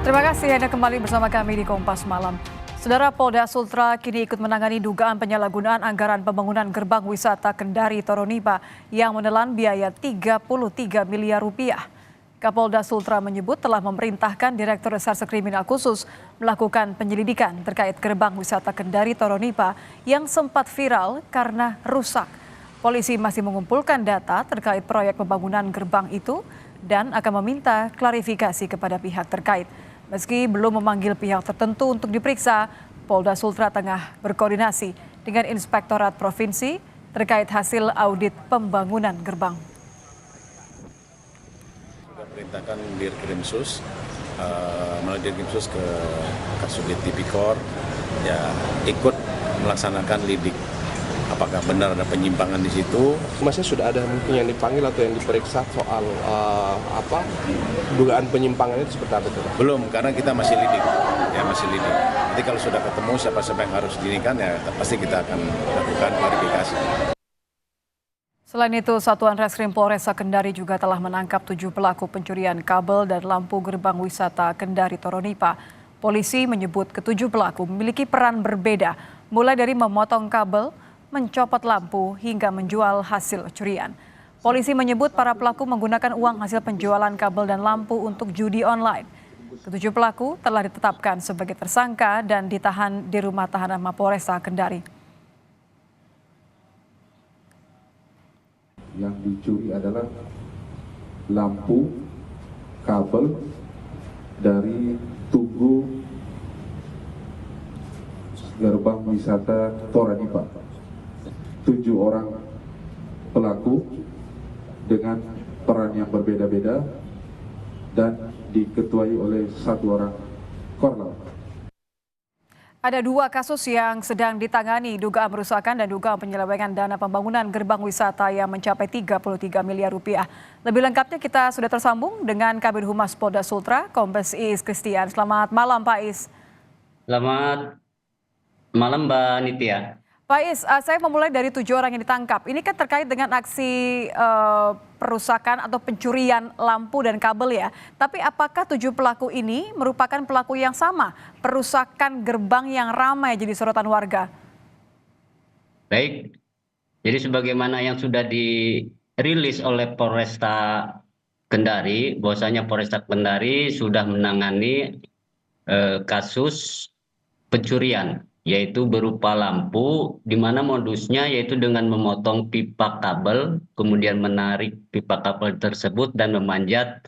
Terima kasih Anda kembali bersama kami di Kompas Malam. Saudara, Polda Sultra kini ikut menangani dugaan penyalahgunaan anggaran pembangunan gerbang wisata Kendari Toronipa yang menelan biaya 33 miliar rupiah. Kapolda Sultra menyebut telah memerintahkan Direktur Reserse Kriminal Khusus melakukan penyelidikan terkait gerbang wisata Kendari Toronipa yang sempat viral karena rusak. Polisi masih mengumpulkan data terkait proyek pembangunan gerbang itu dan akan meminta klarifikasi kepada pihak terkait. Meski belum memanggil pihak tertentu untuk diperiksa, Polda Sultra tengah berkoordinasi dengan Inspektorat Provinsi terkait hasil audit pembangunan gerbang. Sudah perintahkan Dirkrimsus, melalui Dirkrimsus ke Kasubdit Tipikor, ya ikut melaksanakan lidik. Apakah benar ada penyimpangan di situ? Masih sudah ada mungkin yang dipanggil atau yang diperiksa soal dugaan penyimpangan itu seperti apa itu? Belum, karena kita masih lidik. Nanti kalau sudah ketemu siapa-siapa yang harus dinikan, ya pasti kita akan lakukan klarifikasi. Selain itu, Satuan Reskrim Polresta Kendari juga telah menangkap 7 pelaku pencurian kabel dan lampu gerbang wisata Kendari Toronipa. Polisi menyebut ke-7 pelaku memiliki peran berbeda, mulai dari memotong kabel, mencopot lampu, hingga menjual hasil curian. Polisi menyebut para pelaku menggunakan uang hasil penjualan kabel dan lampu untuk judi online. Ke-7 pelaku telah ditetapkan sebagai tersangka dan ditahan di rumah tahanan Mapolresta Kendari. Yang dicuri adalah lampu, kabel dari tugu gerbang wisata Toronipa. 7 orang pelaku dengan peran yang berbeda-beda dan diketuai oleh 1 orang korlap. Ada 2 kasus yang sedang ditangani, dugaan perusakan dan dugaan penyelewengan dana pembangunan gerbang wisata yang mencapai 33 miliar rupiah. Lebih lengkapnya kita sudah tersambung dengan Kabid Humas Polda Sultra, Kombes Iis Kristian. Selamat malam Pak Iis. Selamat malam Mbak Nitya. Pak Is, saya memulai dari 7 orang yang ditangkap. Ini kan terkait dengan aksi perusakan atau pencurian lampu dan kabel ya. Tapi apakah 7 pelaku ini merupakan pelaku yang sama? Perusakan gerbang yang ramai jadi sorotan warga. Baik, jadi sebagaimana yang sudah dirilis oleh Polresta Kendari, bahwasanya Polresta Kendari sudah menangani kasus pencurian, yaitu berupa lampu, di mana modusnya yaitu dengan memotong pipa kabel, kemudian menarik pipa kabel tersebut dan memanjat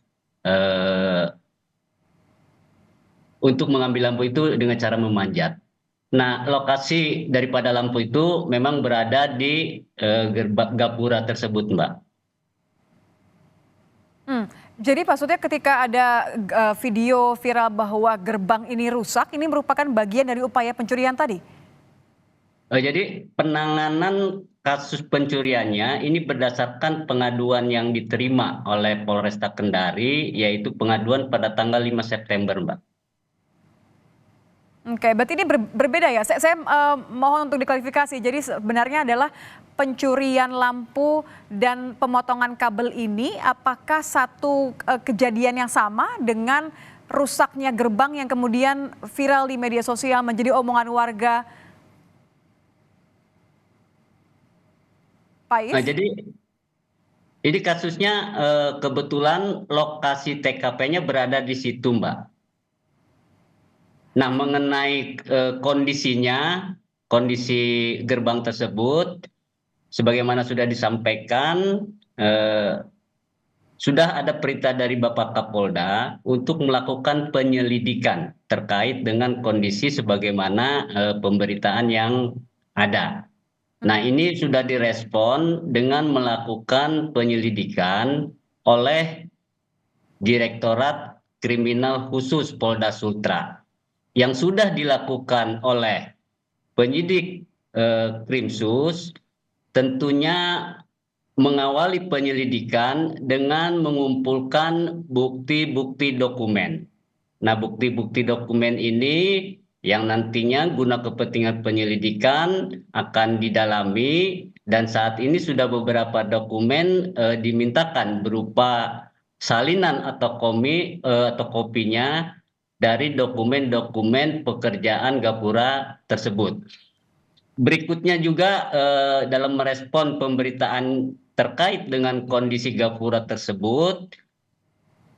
untuk mengambil lampu itu dengan cara memanjat. Nah, lokasi daripada lampu itu memang berada di gapura tersebut, Mbak. Jadi maksudnya ketika ada video viral bahwa gerbang ini rusak, ini merupakan bagian dari upaya pencurian tadi? Jadi penanganan kasus pencuriannya ini berdasarkan pengaduan yang diterima oleh Polresta Kendari, yaitu pengaduan pada tanggal 5 September, Mbak. Oke, berarti ini berbeda ya. Saya mohon untuk diklarifikasi. Jadi sebenarnya adalah pencurian lampu dan pemotongan kabel ini apakah satu kejadian yang sama dengan rusaknya gerbang yang kemudian viral di media sosial menjadi omongan warga? Pak Is? Nah, jadi ini kasusnya kebetulan lokasi TKP-nya berada di situ, Mbak. Nah, mengenai kondisi gerbang tersebut, sebagaimana sudah disampaikan, sudah ada perintah dari Bapak Kapolda untuk melakukan penyelidikan terkait dengan kondisi sebagaimana pemberitaan yang ada. Nah, ini sudah direspon dengan melakukan penyelidikan oleh Direktorat Kriminal Khusus Polda Sultra, yang sudah dilakukan oleh penyidik Krimsus, tentunya mengawali penyelidikan dengan mengumpulkan bukti-bukti dokumen. Nah, bukti-bukti dokumen ini yang nantinya guna kepentingan penyelidikan akan didalami, dan saat ini sudah beberapa dokumen dimintakan berupa salinan atau kopinya dari dokumen-dokumen pekerjaan Gapura tersebut. Berikutnya juga dalam merespon pemberitaan terkait dengan kondisi Gapura tersebut,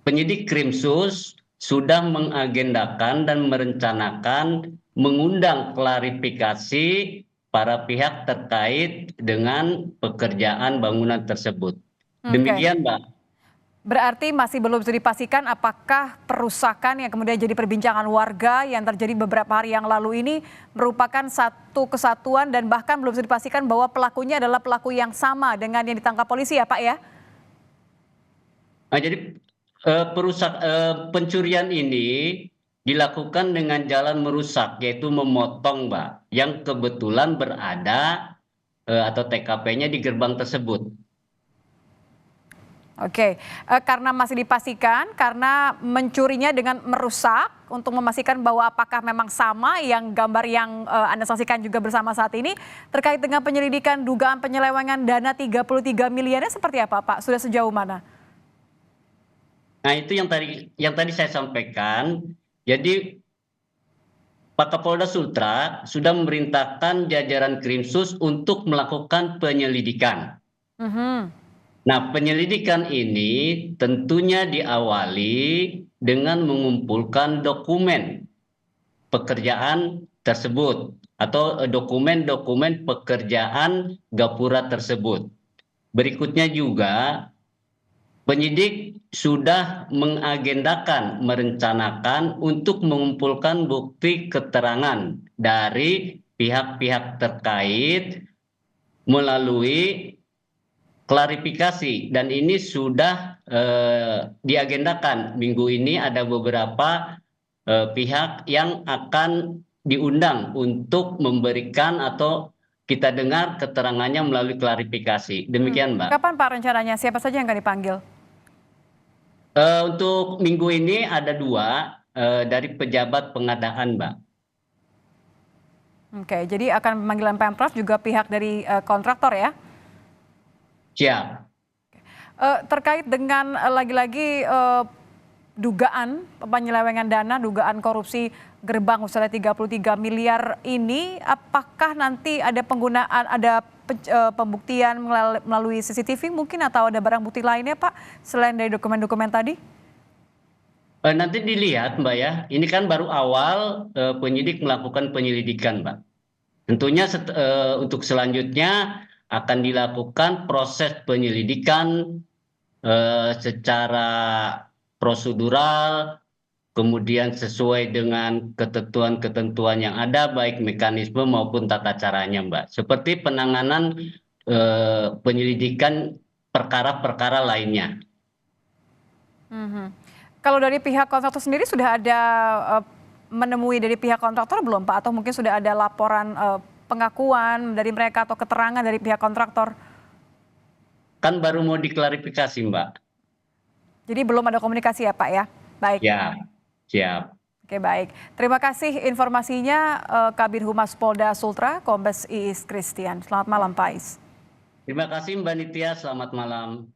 penyidik Krimsus sudah mengagendakan dan merencanakan mengundang klarifikasi para pihak terkait dengan pekerjaan bangunan tersebut. Demikian, Mbak. Berarti masih belum bisa dipastikan apakah perusakan yang kemudian jadi perbincangan warga yang terjadi beberapa hari yang lalu ini merupakan satu kesatuan dan bahkan belum bisa dipastikan bahwa pelakunya adalah pelaku yang sama dengan yang ditangkap polisi ya Pak ya? Nah, jadi pencurian ini dilakukan dengan jalan merusak, yaitu memotong, Mbak, yang kebetulan berada atau TKP-nya di gerbang tersebut. Oke, karena masih dipastikan, karena mencurinya dengan merusak untuk memastikan bahwa apakah memang sama yang gambar yang Anda saksikan juga bersama saat ini terkait dengan penyelidikan dugaan penyelewengan dana 33 miliarnya seperti apa Pak? Sudah sejauh mana? Nah, itu yang tadi saya sampaikan. Jadi Pak Kapolda Sultra sudah memerintahkan jajaran Krimsus untuk melakukan penyelidikan. Nah, penyelidikan ini tentunya diawali dengan mengumpulkan dokumen pekerjaan tersebut atau dokumen-dokumen pekerjaan Gapura tersebut. Berikutnya juga penyidik sudah mengagendakan, merencanakan untuk mengumpulkan bukti keterangan dari pihak-pihak terkait melalui klarifikasi, dan ini sudah diagendakan minggu ini ada beberapa pihak yang akan diundang untuk memberikan atau kita dengar keterangannya melalui klarifikasi. Demikian, Mbak. Kapan Pak rencananya? Siapa saja yang akan dipanggil? Untuk minggu ini ada 2 dari pejabat pengadaan, Mbak. Oke, jadi akan pemanggilan Pemprov juga pihak dari kontraktor ya? Siap. Terkait dengan lagi-lagi dugaan penyelewengan dana, dugaan korupsi gerbang usaha 33 miliar ini, apakah nanti ada penggunaan, ada pembuktian melalui CCTV mungkin atau ada barang bukti lainnya Pak, selain dari dokumen-dokumen tadi? Nanti dilihat, Mbak ya, ini kan baru awal penyidik melakukan penyelidikan, Mbak. Tentunya untuk selanjutnya akan dilakukan proses penyelidikan secara prosedural, kemudian sesuai dengan ketentuan-ketentuan yang ada, baik mekanisme maupun tata caranya, Mbak. Seperti penanganan penyelidikan perkara-perkara lainnya. Kalau dari pihak kontraktor sendiri sudah ada menemui dari pihak kontraktor belum Pak? Atau mungkin sudah ada laporan pengakuan dari mereka atau keterangan dari pihak kontraktor? Kan baru mau diklarifikasi, Mbak. Jadi belum ada komunikasi ya Pak ya? Baik. Ya, siap. Oke, baik. Terima kasih informasinya Kabid Humas Polda Sultra, Kombes Iis Christian. Selamat malam Pak Iis. Terima kasih Mbak Nitya, selamat malam.